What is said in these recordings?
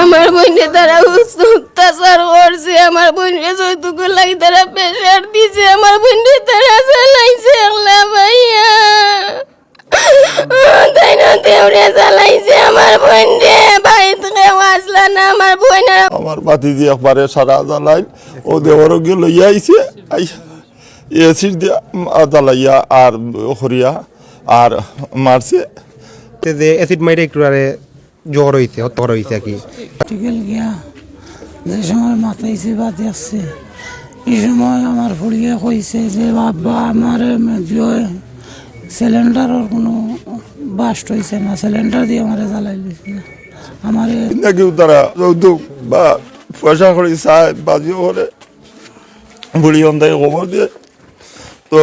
আমার বোনে তারা অত্যাচার করছে, আমার বোনের যৌতুক লাগি তারা প্রেশার দিছে, আমার বোনে তারা চালাইছে একলা ভাইয়া, তাই না দেওরে চালাইছে আমার বোনে, ভাই থেকে আসলা না আমার বোনের। আমার বাতিজি একবারে সারা জ্বালাই ও দেওয়ারও গিয়ে লইয়া আইছে, এসির দিয়া জ্বালাইয়া আর হরিয়া আর মারছে। যে অ্যাসিড মাইরে একটু আরে জ্বর হইছে, হত্যা হইছে আর কি। টিকেল গিয়া যে সময় মাথাইছে বাদে আসছে, এই সময় আমার ফুড়িয়ে কইছে যে বাবা আমার সিলিন্ডারের কোনো বাস্ট হয়েছে না, সিলিন্ডার দিয়ে আমার জ্বালাই দিয়েছিল আমার নাকি তারা যৌতুক বা পয়সা করে চায় বাজিও করে বুড়ি অন্ধায় খবর দিয়ে তো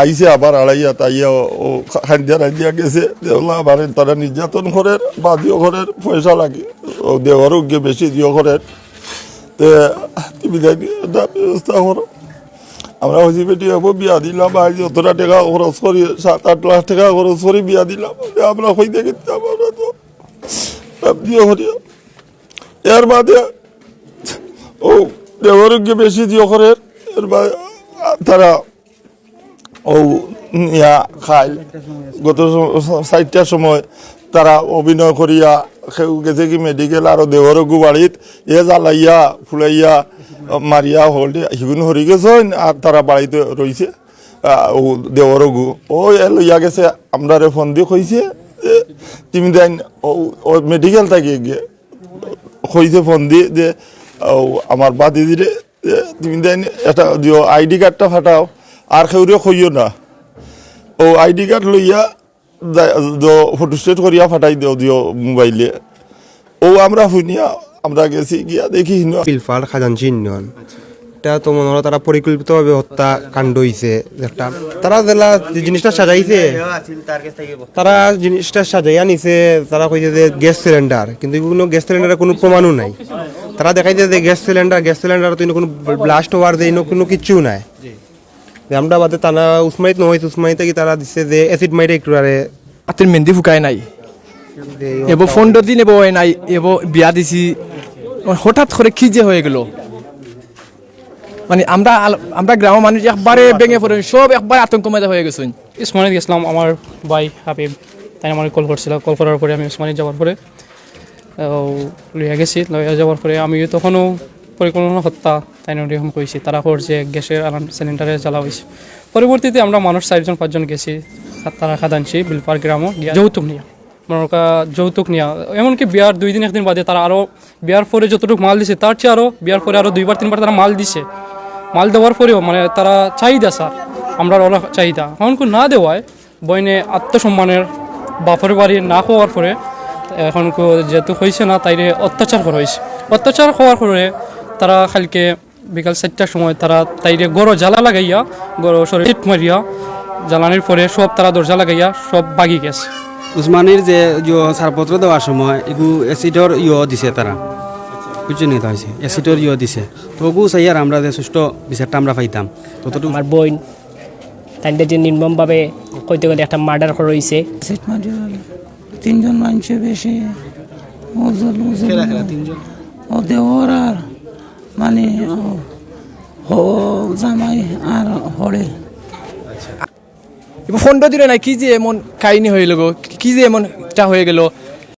আইসে আবার আড়াইয়া তাইয়া ও খান্দিয়া রান্দিয়া গেছে দেওলা আবার তারা নির্যাতন করেন বাজিও করেন পয়সা লাগে ও দেওয়ারও গিয়ে বেশি দিও করেন। তো তুমি দেখি এটা ব্যবস্থা করো। আমরা হয়েছি বেটি হবো বিয়া দিলাম আর যতটা টাকা খরচ করি 7-8 লাখ টাকা খরচ করি বিয়া দিলাম, আমরা হই দেখি আমরা তো বিয়ে করি। এর বাদে ও দেওয়ারও গিয়ে বেশি দিও করেন, এর বাদে তারা ও ইয়া খাই গত 4টার সময় তারা অভিনয় করিয়া সেও গেছে কি মেডিকেল আর দেওয়ারও গু বাড়িত এ জ্বালাইয়া ফুলাইয়া মারিয়া হলডে সিগুন হরি গেছেন আর তারা বাড়িতে রয়েছে। ও দেওয়ারও গু ও এ লইয়া গেছে, আমরা ফোন দিয়ে কইছে তুমি দেন ও মেডিকেল থেকে গিয়ে কইছে ফোন দিয়ে যে আমার বাদি দিলে তুমি দেন এটা দিও আইডি কার্ডটা ফাটাও আর কেউরে কইও না, ও আইডি কার্ড লইয়া ফটো স্টেট করিয়া ফাটাই দিও মোবাইলে। ও আমরা শুনিয়া আমরা গেছি গিয়া দেখি পিলফাল খাজাঞ্চি ইউনিয়ন এটা তো মনে হয় তারা পরিকল্পিতভাবে হত্যা কাণ্ড হয়েছে একটা। তারা জেলা যে জিনিসটা সাজাইছে, তারা জিনিসটা সাজাইয়া নিছে, তারা কইছে যে গ্যাস সিলিন্ডার, কিন্তু কোনো গ্যাস সিলিন্ডারের কোনো প্রমাণও নাই। তারা দেখাইছে যে গ্যাস সিলিন্ডার তো কোনো ব্লাস্ট হওয়ার যে কোনো কিচ্ছু নাই। আমরা বাদে তারা উসমাইত নহইছে, উসমাইতে কি তারা দিচ্ছে যে অ্যাসিড মাইরে একটু আরে হাতের মেহেন্দি ফুকায় নাই, এবার 15 দিন এবার নাই, এবার বিয়া দিছি, হঠাৎ করে কি যে হয়ে গেল, মানে আমরা গ্রামের মানুষ একবারে ভেঙে পড়ে সব একবার আতঙ্কময় হয়ে গেছেন। উসমানিত গেছিলাম, আমার ভাই হাবিব তাই আমার কল করছিল, কল করার পরে আমি উসমানিত যাওয়ার পরে লইয়া গেছি, লইয়া যাওয়ার পরে আমি তখনও পরিকল্পনা হত্যা তাই এরকম করেছি, তারা করছে গ্যাসের সিলিন্ডারে জ্বালা হয়েছে। পরবর্তীতে আমরা মানুষ 4-5 গেছি, তারা খাদানছি বিলপার গ্রামও যৌতুক নিয়ে, যৌতুক নিয়ে এমনকি বিয়ার 2 দিন 1 দিন বাদে তারা আরও বিয়ার পরে যতটুকু মাল দিছে তার চেয়ে আরও বিয়ার পরে আরও 2-3 তারা মাল দিছে। মাল দেওয়ার পরেও মানে তারা চাহিদা স্যার আমরা ওরা চাহিদা এখন না দেওয়ায় বইনে আত্মসম্মানের বাপের বাড়ি না খাওয়ার পরে এখন যেহেতু হয়েছে না তাইরে অত্যাচার করা হয়েছে। অত্যাচার হওয়ার পরে তারা কালকে বিকাল 4টার সময় তারা তাইরে গড় জ্বালা লাগাইয়া গড় শরীর মারিয়া জ্বালানির পরে সব তারা দরজা লাগাইয়া সব বাগি গেছে। উসমানির যে ছাড়পত্র দেওয়ার সময় এগু অ্যাসিডর দিছে, তারা বুঝছে নিতে হয়েছে অ্যাসিডর দিছে, তবু চাই আর আমরা যে সুষ্ঠ বিচারটা আমরা পাইতাম ততটুকু। আমার বোন তাইদের যে নির্মমভাবে কইতে গেলে একটা মার্ডার করা হয়েছে। 3জন মানুষের বেশি ও দেওয়ার আর মানে জামাই আর হরে 15 দিনে নাই কি যে এমন কাহিনী হয়ে গেল, কি যে এমনটা হয়ে গেল।